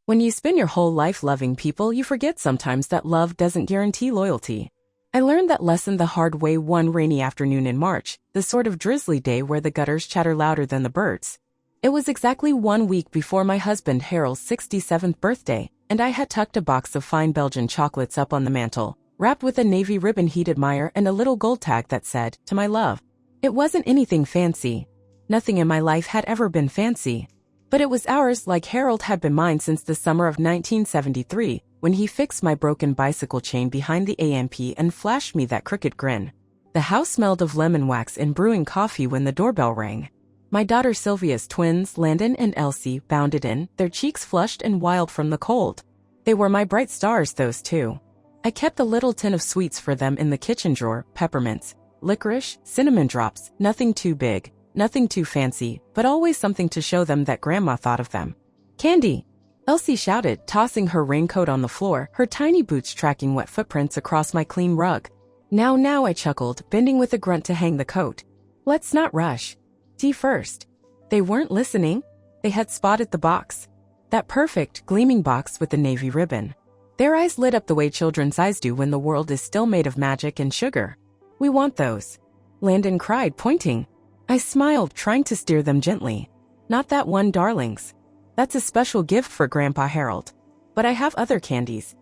When you spend your whole life loving people, you forget sometimes that love doesn't guarantee loyalty. I learned that lesson the hard way one rainy afternoon in March, the sort of drizzly day where the gutters chatter louder than the birds. It was exactly 1 week before my husband Harold's 67th birthday, and I had tucked a box of fine Belgian chocolates up on the mantel, wrapped with a navy ribbon he'd admire and a little gold tag that said, "To my love." It wasn't anything fancy. Nothing in my life had ever been fancy. But it was ours, like Harold had been mine since the summer of 1973, when he fixed my broken bicycle chain behind the AMP and flashed me that crooked grin. The house smelled of lemon wax and brewing coffee when the doorbell rang. My daughter Sylvia's twins, Landon and Elsie, bounded in, their cheeks flushed and wild from the cold. They were my bright stars, those two. I kept a little tin of sweets for them in the kitchen drawer, peppermints, licorice, cinnamon drops, nothing too big. Nothing too fancy, but always something to show them that Grandma thought of them. "Candy!" Elsie shouted, tossing her raincoat on the floor, her tiny boots tracking wet footprints across my clean rug. Now, I chuckled, bending with a grunt to hang the coat. "Let's not rush. Tea first." They weren't listening. They had spotted the box. That perfect, gleaming box with the navy ribbon. Their eyes lit up the way children's eyes do when the world is still made of magic and sugar. "We want those," Landon cried, pointing. I smiled, trying to steer them gently. "Not that one, darlings. That's a special gift for Grandpa Harold. But I have other candies."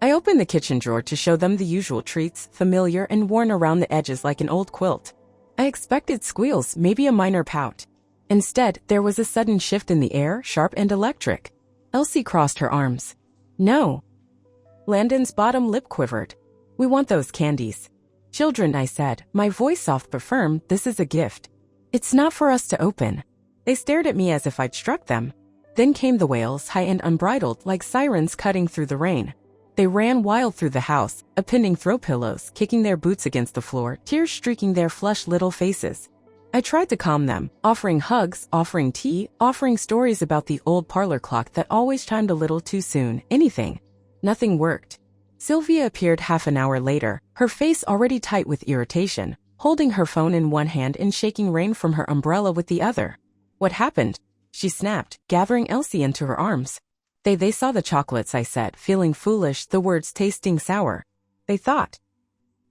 I opened the kitchen drawer to show them the usual treats, familiar and worn around the edges like an old quilt. I expected squeals, maybe a minor pout. Instead, there was a sudden shift in the air, sharp and electric. Elsie crossed her arms. "No." Landon's bottom lip quivered. "We want those candies." "Children," I said, my voice soft but firm, "this is a gift. It's not for us to open." They stared at me as if I'd struck them. Then came the wails, high and unbridled, like sirens cutting through the rain. They ran wild through the house, appending throw pillows, kicking their boots against the floor, tears streaking their flushed little faces. I tried to calm them, offering hugs, offering tea, offering stories about the old parlor clock that always chimed a little too soon, anything. Nothing worked. Sylvia appeared half an hour later, her face already tight with irritation, holding her phone in one hand and shaking rain from her umbrella with the other. "What happened?" she snapped, gathering Elsie into her arms. They saw the chocolates," I said, feeling foolish, the words tasting sour. "They thought."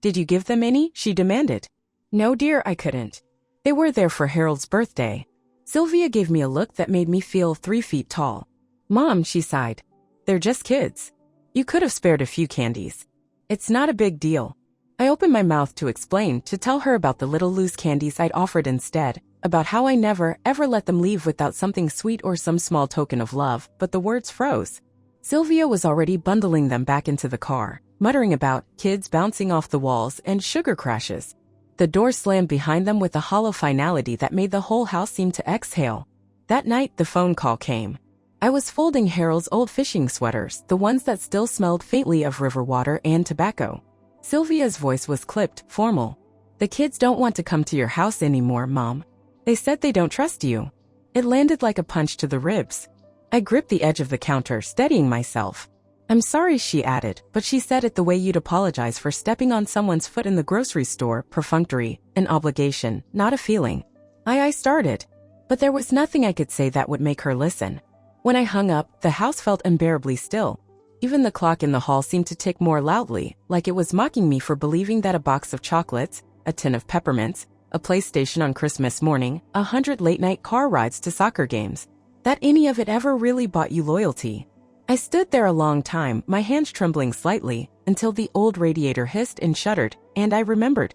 "Did you give them any?" she demanded. "No, dear, I couldn't. They were there for Harold's birthday." Sylvia gave me a look that made me feel 3 feet tall. "Mom," she sighed. "They're just kids. You could have spared a few candies. It's not a big deal." I opened my mouth to explain, to tell her about the little loose candies I'd offered instead, about how I never, ever let them leave without something sweet or some small token of love, but the words froze. Sylvia was already bundling them back into the car, muttering about kids bouncing off the walls and sugar crashes. The door slammed behind them with a hollow finality that made the whole house seem to exhale. That night, the phone call came. I was folding Harold's old fishing sweaters, the ones that still smelled faintly of river water and tobacco. Sylvia's voice was clipped, formal. "The kids don't want to come to your house anymore, Mom. They said they don't trust you." It landed like a punch to the ribs. I gripped the edge of the counter, steadying myself. "I'm sorry," she added, but she said it the way you'd apologize for stepping on someone's foot in the grocery store, perfunctory, an obligation, not a feeling. I started. But there was nothing I could say that would make her listen. When I hung up, the house felt unbearably still. Even the clock in the hall seemed to tick more loudly, like it was mocking me for believing that a box of chocolates, a tin of peppermints, a PlayStation on Christmas morning, 100 late-night car rides to soccer games, that any of it ever really bought you loyalty. I stood there a long time, my hands trembling slightly, until the old radiator hissed and shuddered, and I remembered.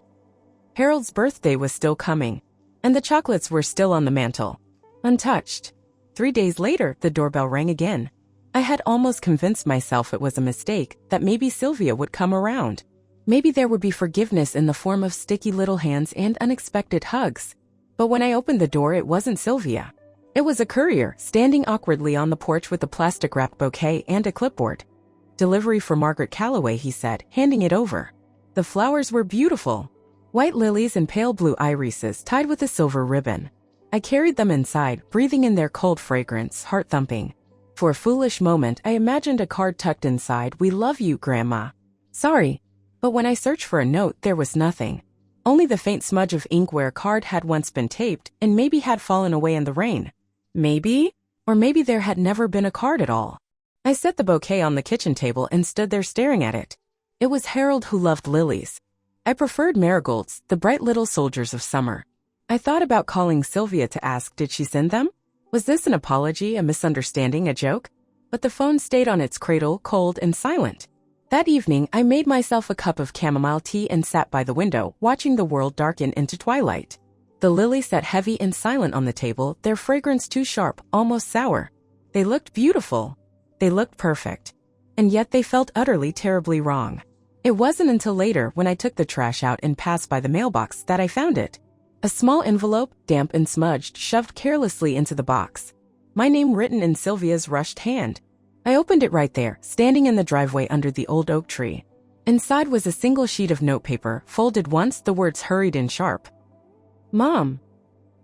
Harold's birthday was still coming, and the chocolates were still on the mantel, untouched. 3 days later, the doorbell rang again. I had almost convinced myself it was a mistake, that maybe Sylvia would come around. Maybe there would be forgiveness in the form of sticky little hands and unexpected hugs. But when I opened the door, it wasn't Sylvia. It was a courier, standing awkwardly on the porch with a plastic-wrapped bouquet and a clipboard. "Delivery for Margaret Calloway," he said, handing it over. The flowers were beautiful. White lilies and pale blue irises tied with a silver ribbon. I carried them inside, breathing in their cold fragrance, heart-thumping. For a foolish moment, I imagined a card tucked inside, "We love you, Grandma." Sorry. But when I searched for a note, there was nothing. Only the faint smudge of ink where a card had once been taped and maybe had fallen away in the rain. Maybe? Or maybe there had never been a card at all. I set the bouquet on the kitchen table and stood there staring at it. It was Harold who loved lilies. I preferred marigolds, the bright little soldiers of summer. I thought about calling Sylvia to ask did she send them? Was this an apology, a misunderstanding, a joke? But the phone stayed on its cradle, cold and silent. That evening, I made myself a cup of chamomile tea and sat by the window, watching the world darken into twilight. The lilies sat heavy and silent on the table, their fragrance too sharp, almost sour. They looked beautiful. They looked perfect. And yet they felt utterly, terribly wrong. It wasn't until later, when I took the trash out and passed by the mailbox, that I found it. A small envelope, damp and smudged, shoved carelessly into the box. My name written in Sylvia's rushed hand. I opened it right there, standing in the driveway under the old oak tree. Inside was a single sheet of notepaper, folded once, the words hurried in sharp. Mom,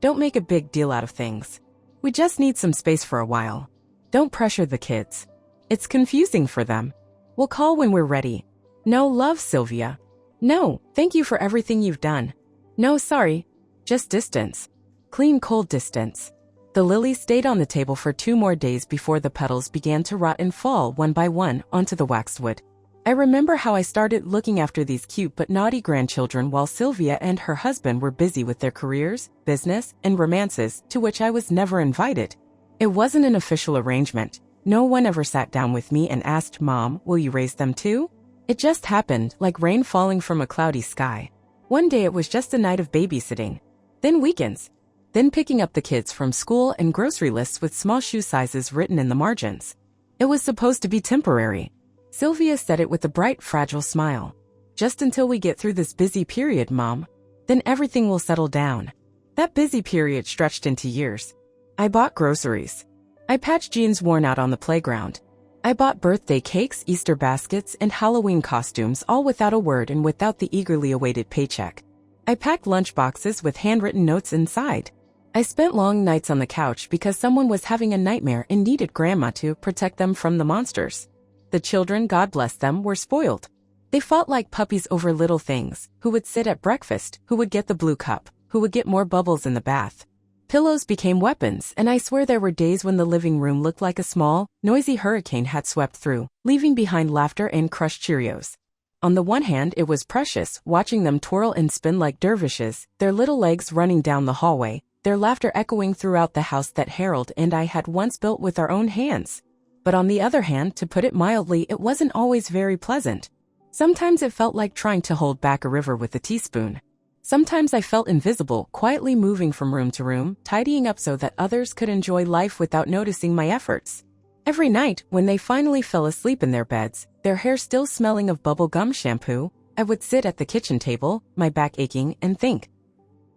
don't make a big deal out of things. We just need some space for a while. Don't pressure the kids. It's confusing for them. We'll call when we're ready. No, love, Sylvia. No, thank you for everything you've done. No, sorry. Just distance. Clean, cold distance. The lilies stayed on the table for 2 more days before the petals began to rot and fall one by one onto the waxwood. I remember how I started looking after these cute but naughty grandchildren while Sylvia and her husband were busy with their careers, business, and romances, to which I was never invited. It wasn't an official arrangement. No one ever sat down with me and asked, Mom, will you raise them too? It just happened, like rain falling from a cloudy sky. One day it was just a night of babysitting. Then weekends. Then picking up the kids from school and grocery lists with small shoe sizes written in the margins. It was supposed to be temporary. Sylvia said it with a bright, fragile smile. Just until we get through this busy period, Mom. Then everything will settle down. That busy period stretched into years. I bought groceries. I patched jeans worn out on the playground. I bought birthday cakes, Easter baskets, and Halloween costumes, all without a word and without the eagerly awaited paycheck. I packed lunch boxes with handwritten notes inside. I spent long nights on the couch because someone was having a nightmare and needed Grandma to protect them from the monsters. The children, God bless them, were spoiled. They fought like puppies over little things: who would sit at breakfast, who would get the blue cup, who would get more bubbles in the bath. Pillows became weapons, and I swear there were days when the living room looked like a small, noisy hurricane had swept through, leaving behind laughter and crushed Cheerios. On the one hand, it was precious, watching them twirl and spin like dervishes, their little legs running down the hallway, their laughter echoing throughout the house that Harold and I had once built with our own hands. But on the other hand, to put it mildly, it wasn't always very pleasant. Sometimes it felt like trying to hold back a river with a teaspoon. Sometimes I felt invisible, quietly moving from room to room, tidying up so that others could enjoy life without noticing my efforts. Every night, when they finally fell asleep in their beds, their hair still smelling of bubble gum shampoo, I would sit at the kitchen table, my back aching, and think.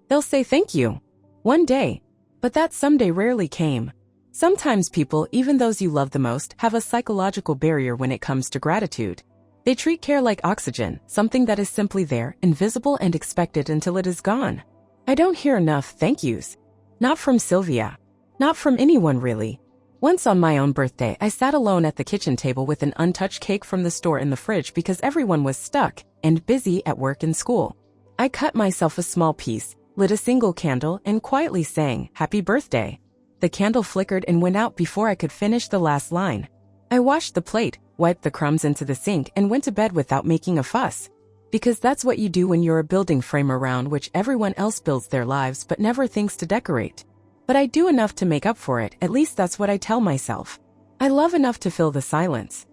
They'll say thank you. One day. But that someday rarely came. Sometimes people, even those you love the most, have a psychological barrier when it comes to gratitude. They treat care like oxygen, something that is simply there, invisible and expected until it is gone. I don't hear enough thank yous. Not from Sylvia. Not from anyone really. Once on my own birthday, I sat alone at the kitchen table with an untouched cake from the store in the fridge because everyone was stuck and busy at work and school. I cut myself a small piece, lit a single candle, and quietly sang, "Happy Birthday." The candle flickered and went out before I could finish the last line. I washed the plate, wiped the crumbs into the sink, and went to bed without making a fuss. Because that's what you do when you're a building frame around which everyone else builds their lives but never thinks to decorate. But I do enough to make up for it, at least that's what I tell myself. I love enough to fill the silence.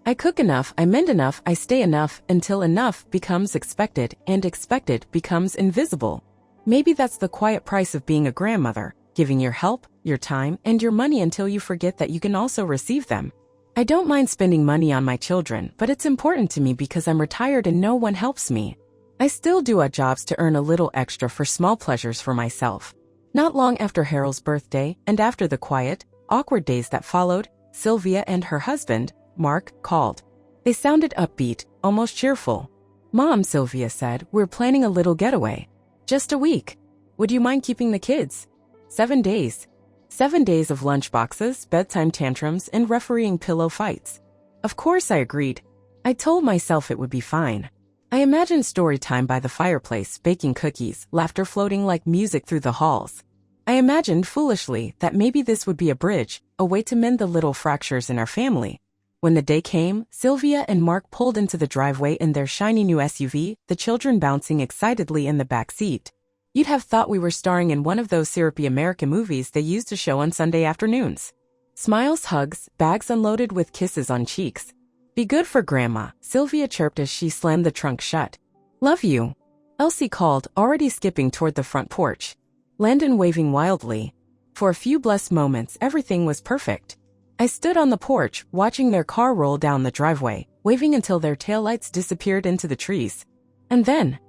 I cook enough, I mend enough, I stay enough, until enough becomes expected, and expected becomes invisible. Maybe that's the quiet price of being a grandmother, giving your help, your time, and your money until you forget that you can also receive them. I don't mind spending money on my children, but it's important to me because I'm retired and no one helps me. I still do odd jobs to earn a little extra for small pleasures for myself. Not long after Harold's birthday, and after the quiet, awkward days that followed, Sylvia and her husband, Mark, called. They sounded upbeat, almost cheerful. "Mom," Sylvia said, "we're planning a little getaway. Just a week. Would you mind keeping the kids? 7 days. 7 days of lunch boxes, bedtime tantrums, and refereeing pillow fights." Of course I agreed. I told myself it would be fine. I imagined story time by the fireplace, baking cookies, laughter floating like music through the halls. I imagined, foolishly, that maybe this would be a bridge, a way to mend the little fractures in our family. When the day came, Sylvia and Mark pulled into the driveway in their shiny new SUV, the children bouncing excitedly in the back seat. You'd have thought we were starring in one of those syrupy American movies they used to show on Sunday afternoons. Smiles, hugs, bags unloaded with kisses on cheeks. Be good for Grandma, Sylvia chirped as she slammed the trunk shut. Love you, Elsie called, already skipping toward the front porch. Landon waving wildly. For a few blessed moments, everything was perfect. I stood on the porch, watching their car roll down the driveway, waving until their taillights disappeared into the trees. And then,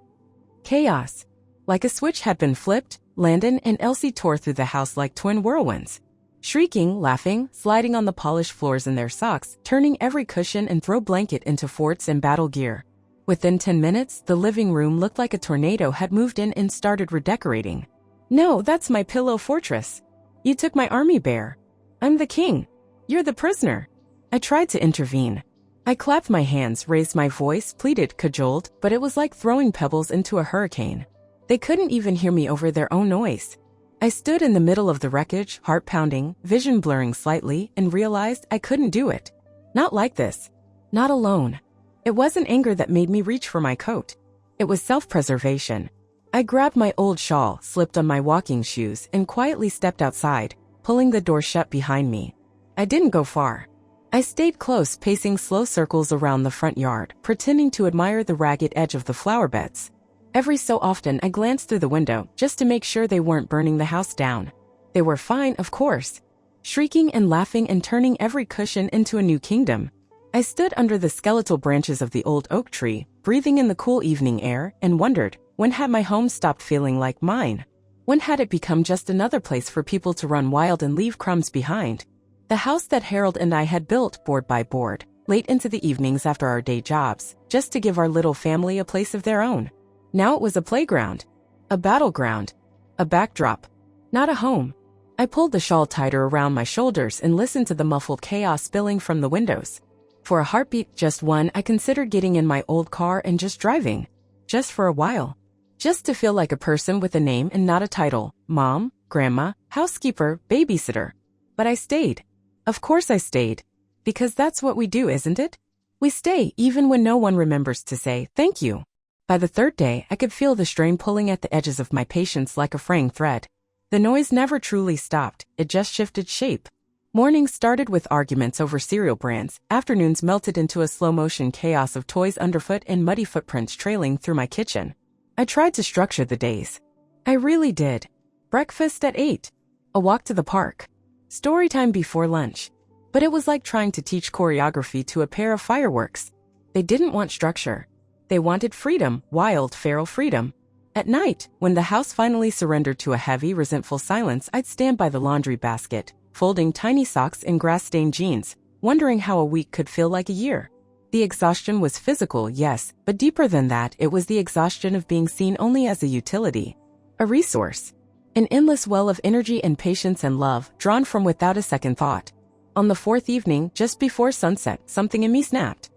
chaos. Like a switch had been flipped, Landon and Elsie tore through the house like twin whirlwinds. Shrieking, laughing, sliding on the polished floors in their socks, turning every cushion and throw blanket into forts and battle gear. Within 10 minutes, the living room looked like a tornado had moved in and started redecorating. No, that's my pillow fortress. You took my army bear. I'm the king. You're the prisoner. I tried to intervene. I clapped my hands, raised my voice, pleaded, cajoled, but it was like throwing pebbles into a hurricane. They couldn't even hear me over their own noise. I stood in the middle of the wreckage, heart pounding, vision blurring slightly, and realized I couldn't do it. Not like this. Not alone. It wasn't anger that made me reach for my coat. It was self-preservation. I grabbed my old shawl, slipped on my walking shoes, and quietly stepped outside, pulling the door shut behind me. I didn't go far. I stayed close, pacing slow circles around the front yard, pretending to admire the ragged edge of the flower beds. Every so often I glanced through the window, just to make sure they weren't burning the house down. They were fine, of course. Shrieking and laughing and turning every cushion into a new kingdom. I stood under the skeletal branches of the old oak tree, breathing in the cool evening air, and wondered, when had my home stopped feeling like mine? When had it become just another place for people to run wild and leave crumbs behind? The house that Harold and I had built board by board, late into the evenings after our day jobs, just to give our little family a place of their own. Now it was a playground, a battleground, a backdrop, not a home. I pulled the shawl tighter around my shoulders and listened to the muffled chaos spilling from the windows. For a heartbeat, just one, I considered getting in my old car and just driving. Just for a while. Just to feel like a person with a name and not a title. Mom, grandma, housekeeper, babysitter. But I stayed. Of course I stayed. Because that's what we do, isn't it? We stay even when no one remembers to say thank you. By the third day, I could feel the strain pulling at the edges of my patience like a fraying thread. The noise never truly stopped, it just shifted shape. Mornings started with arguments over cereal brands, afternoons melted into a slow-motion chaos of toys underfoot and muddy footprints trailing through my kitchen. I tried to structure the days. I really did. Breakfast at 8. A walk to the park. Story time before lunch. But it was like trying to teach choreography to a pair of fireworks. They didn't want structure. They wanted freedom, wild, feral freedom. At night, when the house finally surrendered to a heavy, resentful silence, I'd stand by the laundry basket, folding tiny socks in grass-stained jeans, wondering how a week could feel like a year. The exhaustion was physical, yes, but deeper than that, it was the exhaustion of being seen only as a utility. A resource. An endless well of energy and patience and love, drawn from without a second thought. On the fourth evening, just before sunset, something in me snapped.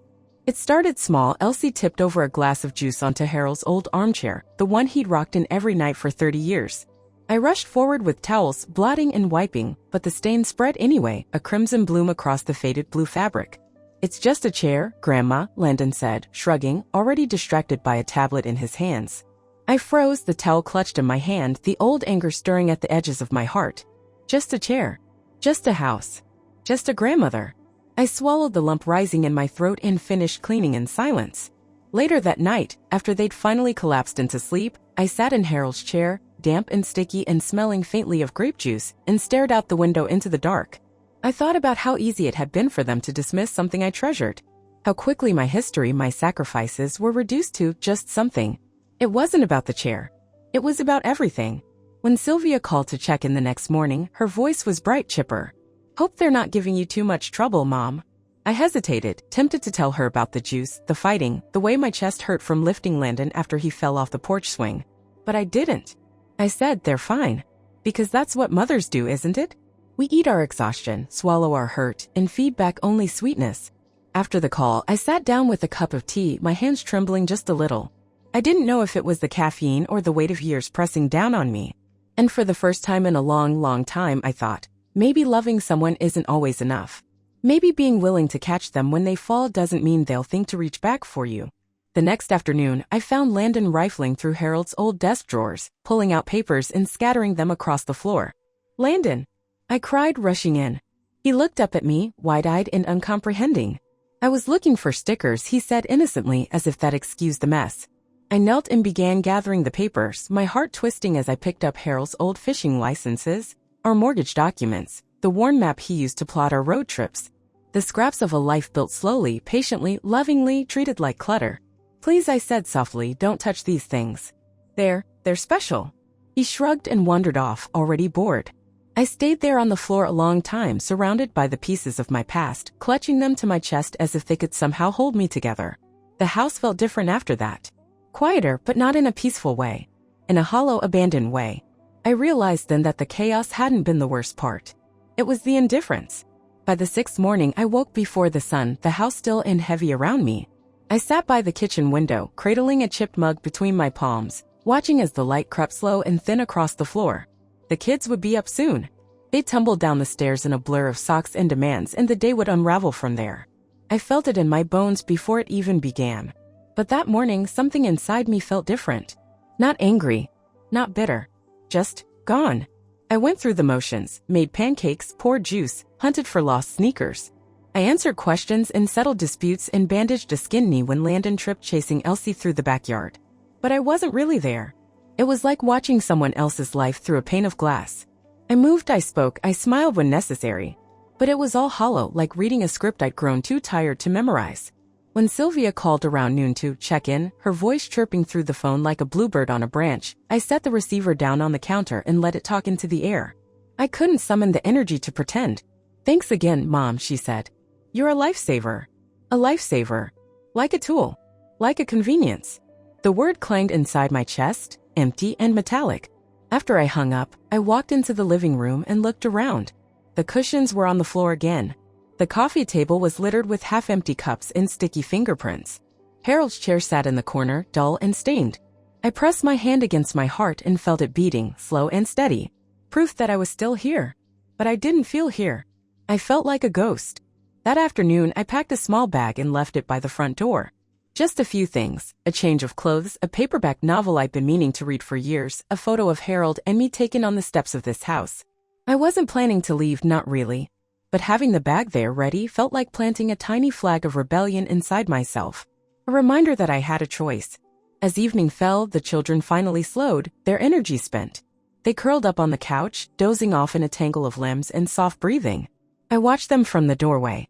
It started small. Elsie tipped over a glass of juice onto Harold's old armchair, the one he'd rocked in every night for 30 years. I rushed forward with towels, blotting and wiping, but the stain spread anyway, a crimson bloom across the faded blue fabric. It's just a chair, Grandma, Landon said, shrugging, already distracted by a tablet in his hands. I froze, the towel clutched in my hand, the old anger stirring at the edges of my heart. Just a chair. Just a house. Just a grandmother. I swallowed the lump rising in my throat and finished cleaning in silence. Later that night, after they'd finally collapsed into sleep, I sat in Harold's chair, damp and sticky and smelling faintly of grape juice, and stared out the window into the dark. I thought about how easy it had been for them to dismiss something I treasured. How quickly my history, my sacrifices, were reduced to just something. It wasn't about the chair. It was about everything. When Sylvia called to check in the next morning, her voice was bright, chipper. Hope they're not giving you too much trouble, Mom. I hesitated, tempted to tell her about the juice, the fighting, the way my chest hurt from lifting Landon after he fell off the porch swing. But I didn't. I said they're fine. Because that's what mothers do, isn't it? We eat our exhaustion, swallow our hurt, and feed back only sweetness. After the call, I sat down with a cup of tea, my hands trembling just a little. I didn't know if it was the caffeine or the weight of years pressing down on me. And for the first time in a long, long time, I thought, maybe loving someone isn't always enough. Maybe being willing to catch them when they fall doesn't mean they'll think to reach back for you. The next afternoon, I found Landon rifling through Harold's old desk drawers, pulling out papers and scattering them across the floor. "Landon!" I cried, rushing in. He looked up at me, wide-eyed and uncomprehending. "I was looking for stickers," he said innocently, as if that excused the mess. I knelt and began gathering the papers, my heart twisting as I picked up Harold's old fishing licenses, our mortgage documents, the worn map he used to plot our road trips, the scraps of a life built slowly, patiently, lovingly, treated like clutter. "Please," I said softly, "don't touch these things. They're special." He shrugged and wandered off, already bored. I stayed there on the floor a long time, surrounded by the pieces of my past, clutching them to my chest as if they could somehow hold me together. The house felt different after that. Quieter, but not in a peaceful way. In a hollow, abandoned way. I realized then that the chaos hadn't been the worst part. It was the indifference. By the 6th morning, I woke before the sun, the house still and heavy around me. I sat by the kitchen window, cradling a chipped mug between my palms, watching as the light crept slow and thin across the floor. The kids would be up soon. They'd tumble down the stairs in a blur of socks and demands, and the day would unravel from there. I felt it in my bones before it even began. But that morning, something inside me felt different. Not angry, not bitter, just gone. I went through the motions, made pancakes, poured juice, hunted for lost sneakers. I answered questions and settled disputes and bandaged a skinned knee when Landon tripped chasing Elsie through the backyard. But I wasn't really there. It was like watching someone else's life through a pane of glass. I moved, I spoke, I smiled when necessary. But it was all hollow, like reading a script I'd grown too tired to memorize. When Sylvia called around noon to check in, her voice chirping through the phone like a bluebird on a branch, I set the receiver down on the counter and let it talk into the air. I couldn't summon the energy to pretend. "Thanks again, Mom," she said. "You're a lifesaver." A lifesaver. Like a tool. Like a convenience. The word clanged inside my chest, empty and metallic. After I hung up, I walked into the living room and looked around. The cushions were on the floor again. The coffee table was littered with half-empty cups and sticky fingerprints. Harold's chair sat in the corner, dull and stained. I pressed my hand against my heart and felt it beating, slow and steady. Proof that I was still here. But I didn't feel here. I felt like a ghost. That afternoon, I packed a small bag and left it by the front door. Just a few things, a change of clothes, a paperback novel I'd been meaning to read for years, a photo of Harold and me taken on the steps of this house. I wasn't planning to leave, not really. But having the bag there ready felt like planting a tiny flag of rebellion inside myself. A reminder that I had a choice. As evening fell, the children finally slowed, their energy spent. They curled up on the couch, dozing off in a tangle of limbs and soft breathing. I watched them from the doorway.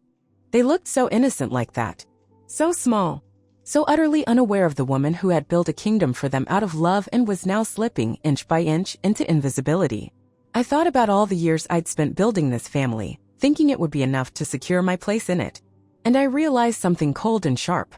They looked so innocent like that. So small. So utterly unaware of the woman who had built a kingdom for them out of love and was now slipping, inch by inch, into invisibility. I thought about all the years I'd spent building this family, thinking it would be enough to secure my place in it. And I realized something cold and sharp.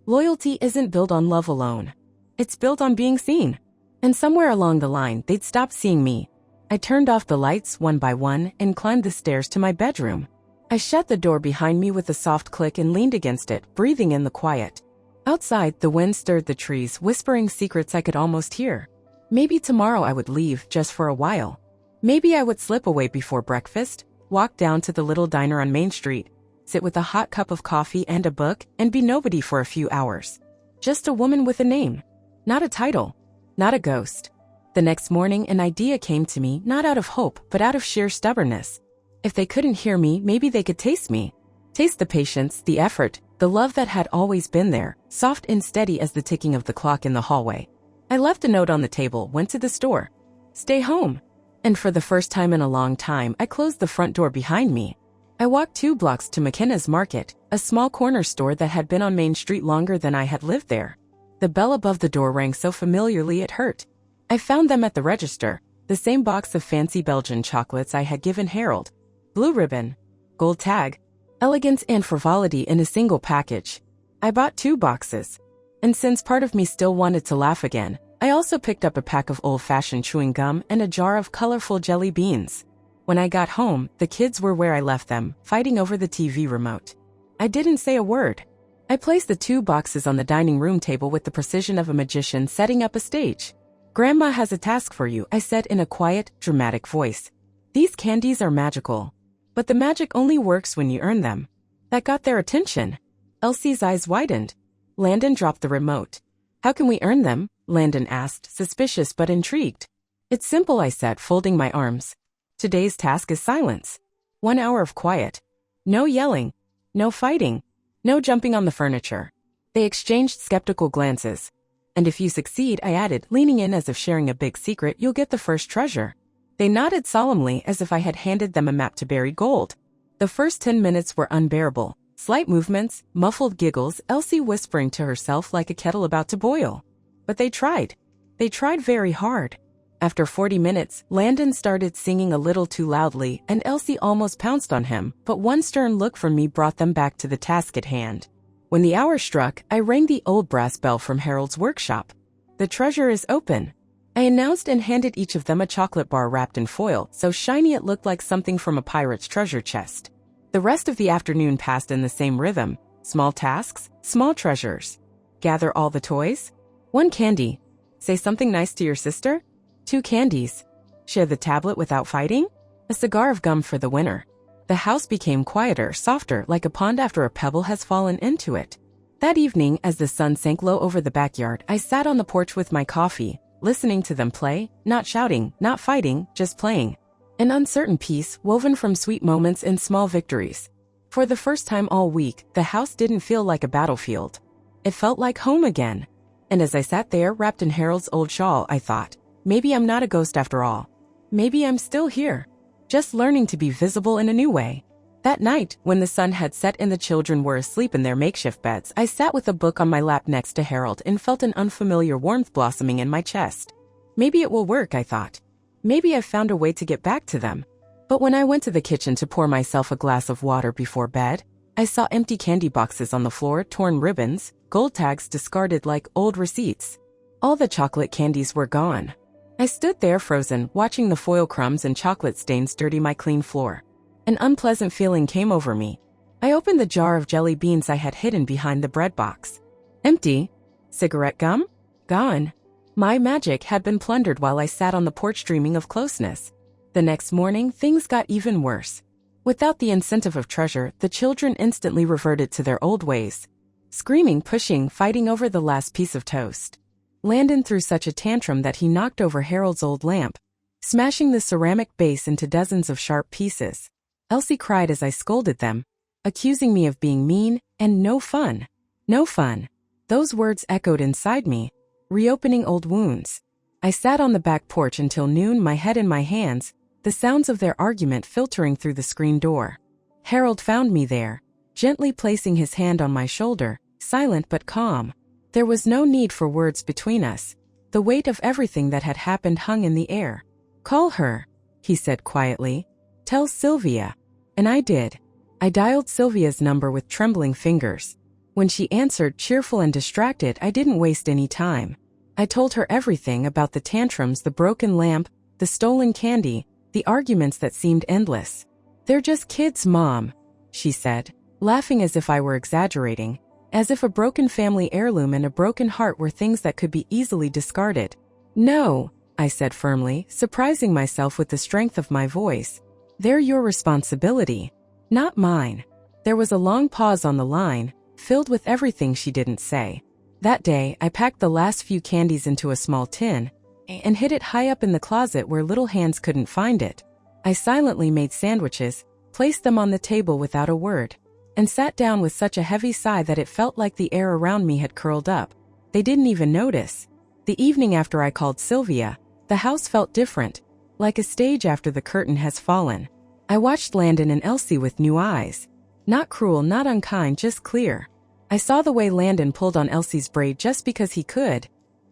Loyalty isn't built on love alone. It's built on being seen. And somewhere along the line, they'd stopped seeing me. I turned off the lights one by one and climbed the stairs to my bedroom. I shut the door behind me with a soft click and leaned against it, breathing in the quiet. Outside, the wind stirred the trees, whispering secrets I could almost hear. Maybe tomorrow I would leave, just for a while. Maybe I would slip away before breakfast, walk down to the little diner on Main Street, sit with a hot cup of coffee and a book, and be nobody for a few hours. Just a woman with a name. Not a title. Not a ghost. The next morning, an idea came to me, not out of hope, but out of sheer stubbornness. If they couldn't hear me, maybe they could taste me. Taste the patience, the effort, the love that had always been there, soft and steady as the ticking of the clock in the hallway. I left a note on the table, went to the store. Stay home. And for the first time in a long time, I closed the front door behind me. I walked 2 blocks to McKenna's Market, a small corner store that had been on Main Street longer than I had lived there. The bell above the door rang so familiarly it hurt. I found them at the register, the same box of fancy Belgian chocolates I had given Harold. Blue ribbon, gold tag, elegance and frivolity in a single package. I bought 2 boxes. And since part of me still wanted to laugh again, I also picked up a pack of old-fashioned chewing gum and a jar of colorful jelly beans. When I got home, the kids were where I left them, fighting over the TV remote. I didn't say a word. I placed the 2 boxes on the dining room table with the precision of a magician setting up a stage. "Grandma has a task for you," I said in a quiet, dramatic voice. "These candies are magical. But the magic only works when you earn them. That got their attention. Elsie's eyes widened. Landon dropped the remote. How can we earn them? Landon asked, suspicious but intrigued. It's simple, I said, folding my arms. Today's task is silence. 1 hour of quiet. No yelling. No fighting. No jumping on the furniture. They exchanged skeptical glances. And if you succeed, I added, leaning in as if sharing a big secret, you'll get the first treasure. They nodded solemnly as if I had handed them a map to buried gold. The first 10 minutes were unbearable. Slight movements, muffled giggles, Elsie whispering to herself like a kettle about to boil. But they tried. They tried very hard. After 40 minutes, Landon started singing a little too loudly, and Elsie almost pounced on him, but one stern look from me brought them back to the task at hand. When the hour struck, I rang the old brass bell from Harold's workshop. The treasure is open, I announced, and handed each of them a chocolate bar wrapped in foil, so shiny it looked like something from a pirate's treasure chest. The rest of the afternoon passed in the same rhythm. Small tasks, small treasures. Gather all the toys. 1 candy. Say something nice to your sister. 2 candies. Share the tablet without fighting. A cigar of gum for the winner. The house became quieter, softer, like a pond after a pebble has fallen into it. That evening, as the sun sank low over the backyard, I sat on the porch with my coffee, listening to them play, not shouting, not fighting, just playing. An uncertain peace woven from sweet moments and small victories. For the first time all week, the house didn't feel like a battlefield. It felt like home again. And as I sat there, wrapped in Harold's old shawl, I thought, maybe I'm not a ghost after all. Maybe I'm still here. Just learning to be visible in a new way. That night, when the sun had set and the children were asleep in their makeshift beds, I sat with a book on my lap next to Harold and felt an unfamiliar warmth blossoming in my chest. Maybe it will work, I thought. Maybe I've found a way to get back to them. But when I went to the kitchen to pour myself a glass of water before bed, I saw empty candy boxes on the floor, torn ribbons, gold tags discarded like old receipts. All the chocolate candies were gone. I stood there frozen, watching the foil crumbs and chocolate stains dirty my clean floor. An unpleasant feeling came over me. I opened the jar of jelly beans I had hidden behind the bread box. Empty. Cigarette gum? Gone. My magic had been plundered while I sat on the porch dreaming of closeness. The next morning, things got even worse. Without the incentive of treasure, the children instantly reverted to their old ways. Screaming, pushing, fighting over the last piece of toast. Landon threw such a tantrum that he knocked over Harold's old lamp, smashing the ceramic base into dozens of sharp pieces. Elsie cried as I scolded them, accusing me of being mean and no fun. No fun. Those words echoed inside me, reopening old wounds. I sat on the back porch until noon, my head in my hands, the sounds of their argument filtering through the screen door. Harold found me there, gently placing his hand on my shoulder, silent but calm. There was no need for words between us. The weight of everything that had happened hung in the air. Call her, he said quietly. Tell Sylvia. And I did. I dialed Sylvia's number with trembling fingers. When she answered, cheerful and distracted, I didn't waste any time. I told her everything about the tantrums, the broken lamp, the stolen candy, the arguments that seemed endless. They're just kids, Mom, she said, laughing as if I were exaggerating. As if a broken family heirloom and a broken heart were things that could be easily discarded. No, I said firmly, surprising myself with the strength of my voice. They're your responsibility, not mine. There was a long pause on the line, filled with everything she didn't say. That day, I packed the last few candies into a small tin and hid it high up in the closet where little hands couldn't find it. I silently made sandwiches, placed them on the table without a word, and sat down with such a heavy sigh that it felt like the air around me had curled up. They didn't even notice. The evening after I called Sylvia, the house felt different, like a stage after the curtain has fallen. I watched Landon and Elsie with new eyes. Not cruel, not unkind, just clear. I saw the way Landon pulled on Elsie's braid just because he could.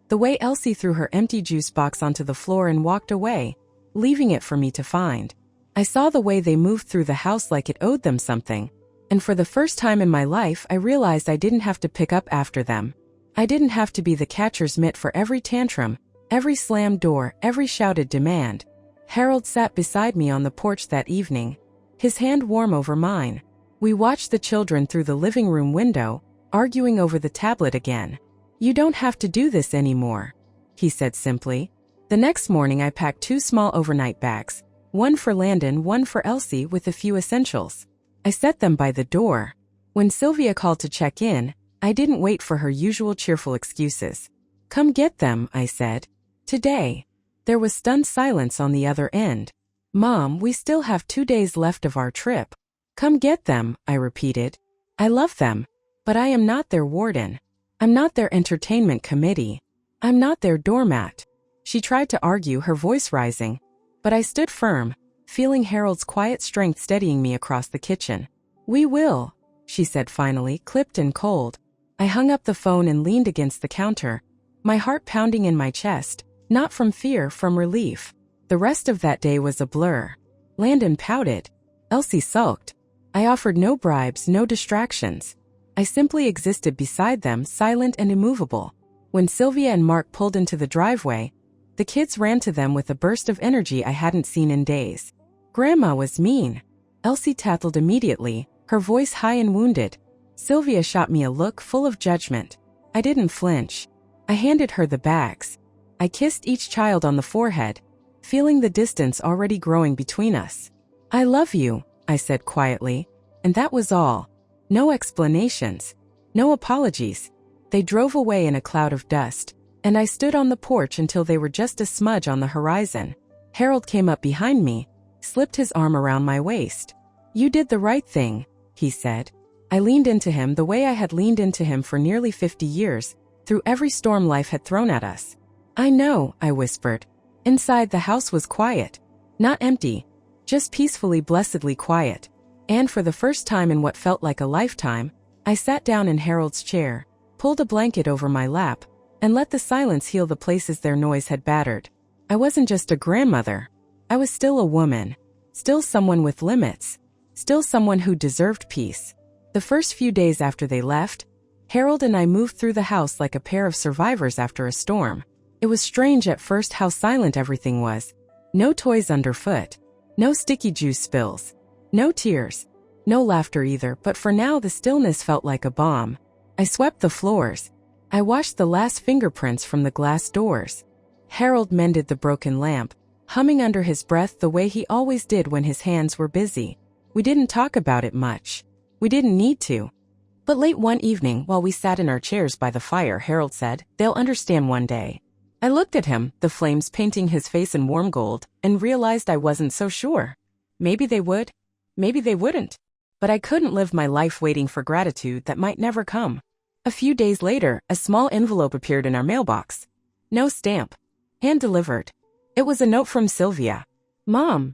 The way Elsie threw her empty juice box onto the floor and walked away, leaving it for me to find. I saw the way they moved through the house like it owed them something. And for the first time in my life, I realized I didn't have to pick up after them. I didn't have to be the catcher's mitt for every tantrum, every slammed door, every shouted demand. Harold sat beside me on the porch that evening, his hand warm over mine. We watched the children through the living room window, arguing over the tablet again. You don't have to do this anymore, he said simply. The next morning I packed 2 small overnight bags, One for Landon, one for Elsie with a few essentials. I set them by the door. When Sylvia called to check in, I didn't wait for her usual cheerful excuses. Come get them, I said. Today. There was stunned silence on the other end. Mom, we still have 2 days left of our trip. Come get them, I repeated. I love them, but I am not their warden. I'm not their entertainment committee. I'm not their doormat. She tried to argue, her voice rising, but I stood firm, feeling Harold's quiet strength steadying me across the kitchen. We will, she said finally, clipped and cold. I hung up the phone and leaned against the counter, my heart pounding in my chest, not from fear, from relief. The rest of that day was a blur. Landon pouted. Elsie sulked. I offered no bribes, no distractions. I simply existed beside them, silent and immovable. When Sylvia and Mark pulled into the driveway, the kids ran to them with a burst of energy I hadn't seen in days. Grandma was mean. Elsie tattled immediately, her voice high and wounded. Sylvia shot me a look full of judgment. I didn't flinch. I handed her the bags. I kissed each child on the forehead, feeling the distance already growing between us. I love you, I said quietly, and that was all. No explanations. No apologies. They drove away in a cloud of dust, and I stood on the porch until they were just a smudge on the horizon. Harold came up behind me, slipped his arm around my waist. You did the right thing, he said. I leaned into him the way I had leaned into him for nearly 50 years, through every storm life had thrown at us. I know, I whispered. Inside, the house was quiet. Not empty, just peacefully, blessedly quiet. And for the first time in what felt like a lifetime, I sat down in Harold's chair, pulled a blanket over my lap, and let the silence heal the places their noise had battered. I wasn't just a grandmother. I was still a woman. Still someone with limits. Still someone who deserved peace. The first few days after they left, Harold and I moved through the house like a pair of survivors after a storm. It was strange at first how silent everything was. No toys underfoot. No sticky juice spills. No tears. No laughter either, but for now the stillness felt like a balm. I swept the floors. I washed the last fingerprints from the glass doors. Harold mended the broken lamp, humming under his breath the way he always did when his hands were busy. We didn't talk about it much. We didn't need to. But late one evening, while we sat in our chairs by the fire, Harold said, "They'll understand one day." I looked at him, the flames painting his face in warm gold, and realized I wasn't so sure. Maybe they would. Maybe they wouldn't. But I couldn't live my life waiting for gratitude that might never come. A few days later, a small envelope appeared in our mailbox. No stamp. Hand-delivered. It was a note from Sylvia. Mom,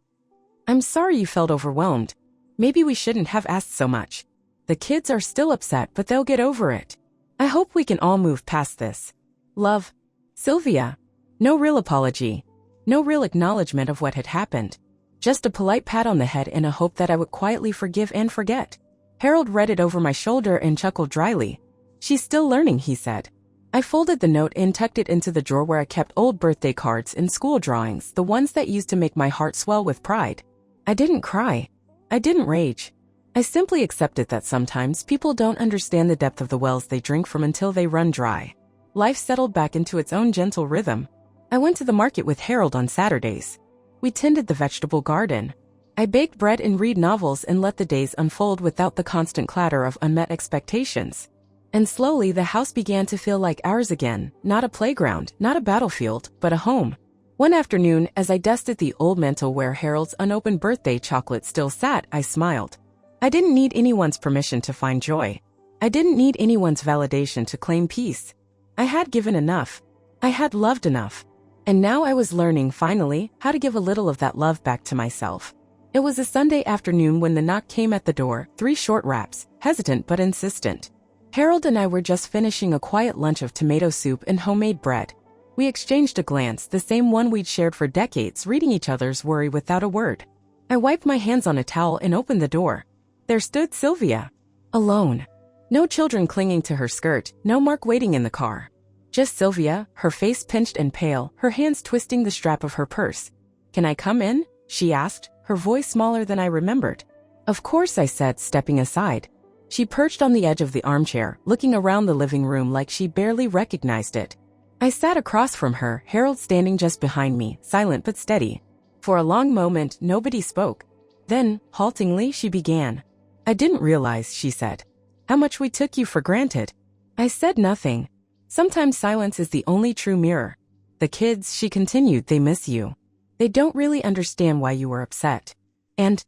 I'm sorry you felt overwhelmed. Maybe we shouldn't have asked so much. The kids are still upset, but they'll get over it. I hope we can all move past this. Love, Sylvia. No real apology. No real acknowledgement of what had happened. Just a polite pat on the head in a hope that I would quietly forgive and forget. Harold read it over my shoulder and chuckled dryly. She's still learning, he said. I folded the note and tucked it into the drawer where I kept old birthday cards and school drawings, the ones that used to make my heart swell with pride. I didn't cry. I didn't rage. I simply accepted that sometimes people don't understand the depth of the wells they drink from until they run dry. Life settled back into its own gentle rhythm. I went to the market with Harold on Saturdays. We tended the vegetable garden. I baked bread and read novels and let the days unfold without the constant clatter of unmet expectations. And slowly the house began to feel like ours again, not a playground, not a battlefield, but a home. One afternoon, as I dusted the old mantel where Harold's unopened birthday chocolate still sat, I smiled. I didn't need anyone's permission to find joy. I didn't need anyone's validation to claim peace. I had given enough. I had loved enough. And now I was learning, finally, how to give a little of that love back to myself. It was a Sunday afternoon when the knock came at the door, 3 short raps, hesitant but insistent. Harold and I were just finishing a quiet lunch of tomato soup and homemade bread. We exchanged a glance, the same one we'd shared for decades, reading each other's worry without a word. I wiped my hands on a towel and opened the door. There stood Sylvia. Alone. No children clinging to her skirt, no Mark waiting in the car. Just Sylvia, her face pinched and pale, her hands twisting the strap of her purse. "Can I come in?" she asked, her voice smaller than I remembered. "Of course," I said, stepping aside. She perched on the edge of the armchair, looking around the living room like she barely recognized it. I sat across from her, Harold standing just behind me, silent but steady. For a long moment, nobody spoke. Then, haltingly, she began. I didn't realize, she said, how much we took you for granted. I said nothing. Sometimes silence is the only true mirror. The kids, she continued, they miss you. They don't really understand why you were upset. And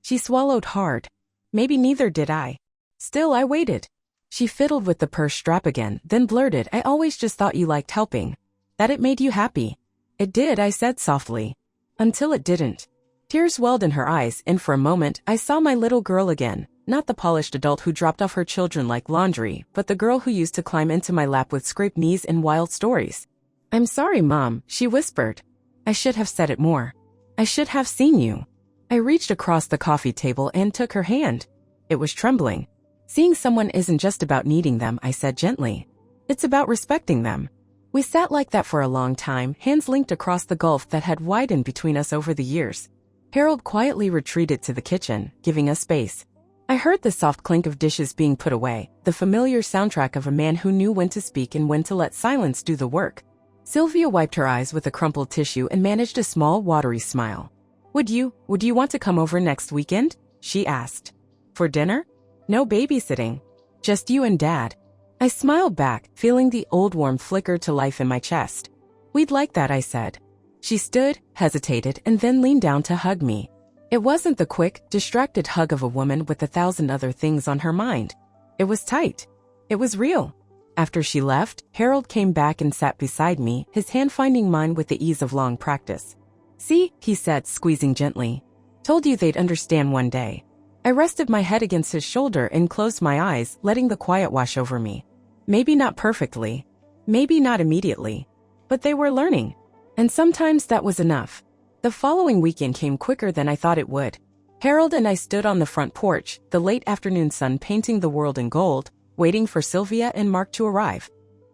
she swallowed hard. Maybe neither did I. Still, I waited. She fiddled with the purse strap again, then blurted, I always just thought you liked helping. That it made you happy. It did, I said softly. Until it didn't. Tears welled in her eyes, and for a moment, I saw my little girl again. Not the polished adult who dropped off her children like laundry, but the girl who used to climb into my lap with scraped knees and wild stories. I'm sorry, Mom, she whispered. I should have said it more. I should have seen you. I reached across the coffee table and took her hand. It was trembling. Seeing someone isn't just about needing them, I said gently. It's about respecting them. We sat like that for a long time, hands linked across the gulf that had widened between us over the years. Harold quietly retreated to the kitchen, giving us space. I heard the soft clink of dishes being put away, the familiar soundtrack of a man who knew when to speak and when to let silence do the work. Sylvia wiped her eyes with a crumpled tissue and managed a small, watery smile. Would you want to come over next weekend? She asked. For dinner? No babysitting. Just you and Dad. I smiled back, feeling the old warmth flicker to life in my chest. We'd like that, I said. She stood, hesitated, and then leaned down to hug me. It wasn't the quick, distracted hug of a woman with 1,000 other things on her mind. It was tight. It was real. After she left, Harold came back and sat beside me, his hand finding mine with the ease of long practice. See, he said, squeezing gently. Told you they'd understand one day. I rested my head against his shoulder and closed my eyes, letting the quiet wash over me. Maybe not perfectly. Maybe not immediately. But they were learning. And sometimes that was enough. The following weekend came quicker than I thought it would. Harold and I stood on the front porch, the late afternoon sun painting the world in gold, waiting for Sylvia and Mark to arrive.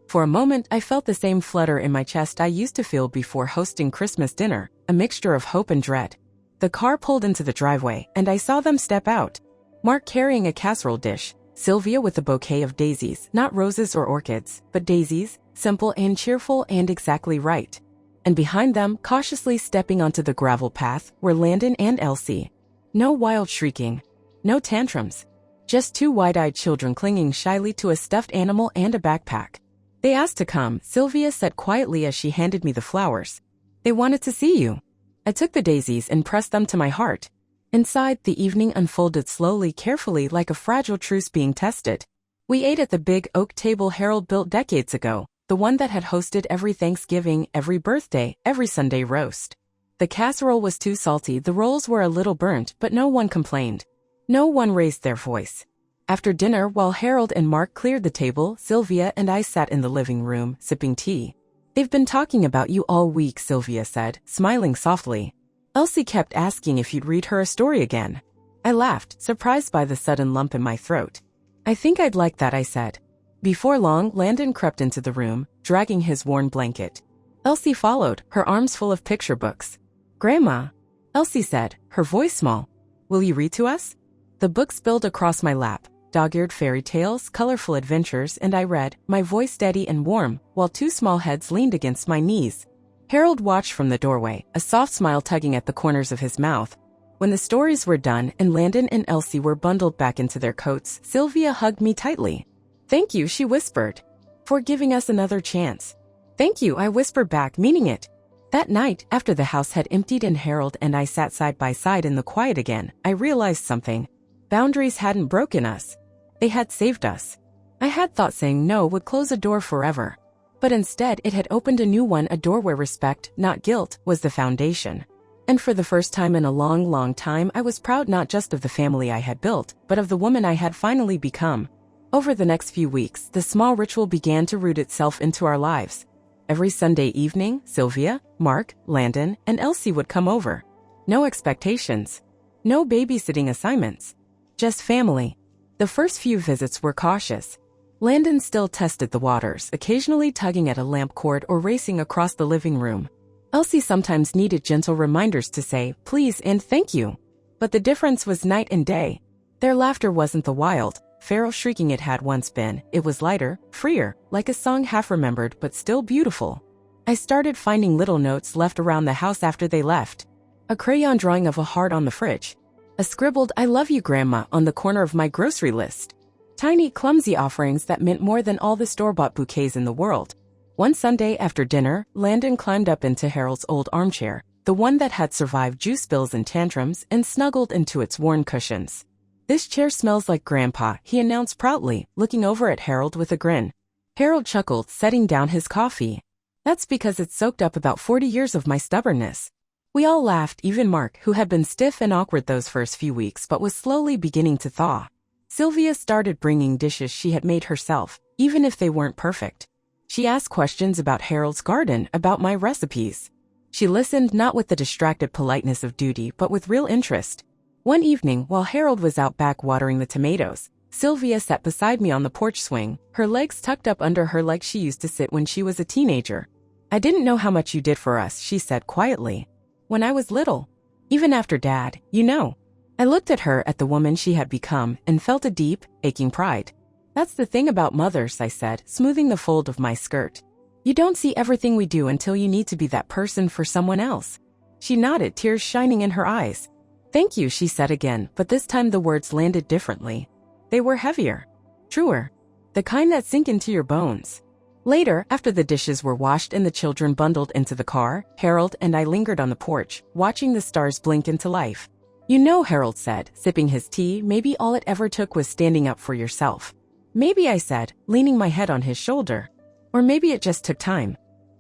For a moment, I felt the same flutter in my chest I used to feel before hosting Christmas dinner, a mixture of hope and dread. The car pulled into the driveway, and I saw them step out. Mark carrying a casserole dish, Sylvia with a bouquet of daisies, not roses or orchids, but daisies, simple and cheerful and exactly right. And behind them, cautiously stepping onto the gravel path, were Landon and Elsie. No wild shrieking. No tantrums. Just two wide-eyed children clinging shyly to a stuffed animal and a backpack. They asked to come, Sylvia said quietly as she handed me the flowers. They wanted to see you. I took the daisies and pressed them to my heart. Inside, the evening unfolded slowly, carefully, like a fragile truce being tested. We ate at the big oak table Harold built decades ago, the one that had hosted every Thanksgiving, every birthday, every Sunday roast. The casserole was too salty, the rolls were a little burnt, but no one complained. No one raised their voice. After dinner, while Harold and Mark cleared the table, Sylvia and I sat in the living room, sipping tea. They've been talking about you all week, Sylvia said, smiling softly. Elsie kept asking if you'd read her a story again. I laughed, surprised by the sudden lump in my throat. I think I'd like that, I said. Before long, Landon crept into the room, dragging his worn blanket. Elsie followed, her arms full of picture books. Grandma, Elsie said, her voice small. Will you read to us? The book spilled across my lap, dog-eared fairy tales, colorful adventures, and I read, my voice steady and warm, while two small heads leaned against my knees. Harold watched from the doorway, a soft smile tugging at the corners of his mouth. When the stories were done and Landon and Elsie were bundled back into their coats, Sylvia hugged me tightly. Thank you, she whispered, for giving us another chance. Thank you, I whispered back, meaning it. That night, after the house had emptied and Harold and I sat side by side in the quiet again, I realized something. Boundaries hadn't broken us. They had saved us. I had thought saying no would close a door forever. But instead, it had opened a new one, a door where respect, not guilt, was the foundation. And for the first time in a long, long time, I was proud not just of the family I had built, but of the woman I had finally become. Over the next few weeks, the small ritual began to root itself into our lives. Every Sunday evening, Sylvia, Mark, Landon, and Elsie would come over. No expectations. No babysitting assignments. Just family. The first few visits were cautious. Landon still tested the waters, occasionally tugging at a lamp cord or racing across the living room. Elsie sometimes needed gentle reminders to say, please and thank you. But the difference was night and day. Their laughter wasn't the wild, feral shrieking it had once been. It was lighter, freer, like a song half remembered but still beautiful. I started finding little notes left around the house after they left. a crayon drawing of a heart on the fridge, a scribbled "I love you, Grandma" on the corner of my grocery list. Tiny, clumsy offerings that meant more than all the store-bought bouquets in the world. One Sunday after dinner, Landon climbed up into Harold's old armchair, the one that had survived juice spills and tantrums, and snuggled into its worn cushions. "This chair smells like Grandpa," he announced proudly, looking over at Harold with a grin. Harold chuckled, setting down his coffee. "That's because it's soaked up about 40 years of my stubbornness." We all laughed, even Mark, who had been stiff and awkward those first few weeks but was slowly beginning to thaw. Sylvia started bringing dishes she had made herself, even if they weren't perfect. She asked questions about Harold's garden, about my recipes. She listened not with the distracted politeness of duty but with real interest. One evening, while Harold was out back watering the tomatoes, Sylvia sat beside me on the porch swing, her legs tucked up under her like she used to sit when she was a teenager. "I didn't know how much you did for us," she said quietly. "When I was little. Even after Dad, you know." I looked at her, at the woman she had become, and felt a deep, aching pride. "That's the thing about mothers," I said, smoothing the fold of my skirt. "You don't see everything we do until you need to be that person for someone else." She nodded, tears shining in her eyes. "Thank you," she said again, but this time the words landed differently. They were heavier, truer, the kind that sink into your bones. Later, after the dishes were washed and the children bundled into the car, Harold and I lingered on the porch, watching the stars blink into life. "You know," Harold said, sipping his tea, "maybe all it ever took was standing up for yourself." "Maybe," I said, leaning my head on his shoulder. "Or maybe it just took time."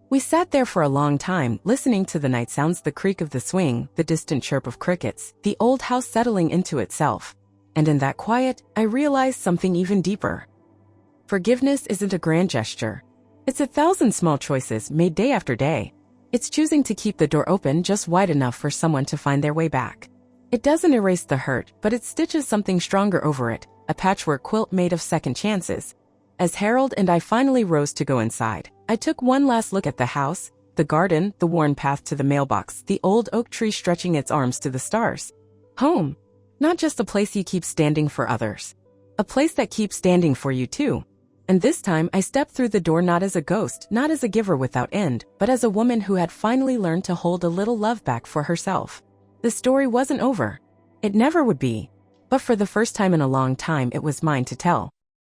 We sat there for a long time, listening to the night sounds, the creak of the swing, the distant chirp of crickets, the old house settling into itself. And in that quiet, I realized something even deeper. Forgiveness isn't a grand gesture. It's 1,000 small choices made day after day. It's choosing to keep the door open just wide enough for someone to find their way back. It doesn't erase the hurt, but it stitches something stronger over it, a patchwork quilt made of second chances. As Harold and I finally rose to go inside, I took one last look at the house, the garden, the worn path to the mailbox, the old oak tree stretching its arms to the stars. Home. Not just a place you keep standing for others. A place that keeps standing for you too. And this time I stepped through the door not as a ghost, not as a giver without end, but as a woman who had finally learned to hold a little love back for herself. The story wasn't over. It never would be. But for the first time in a long time, it was mine to tell.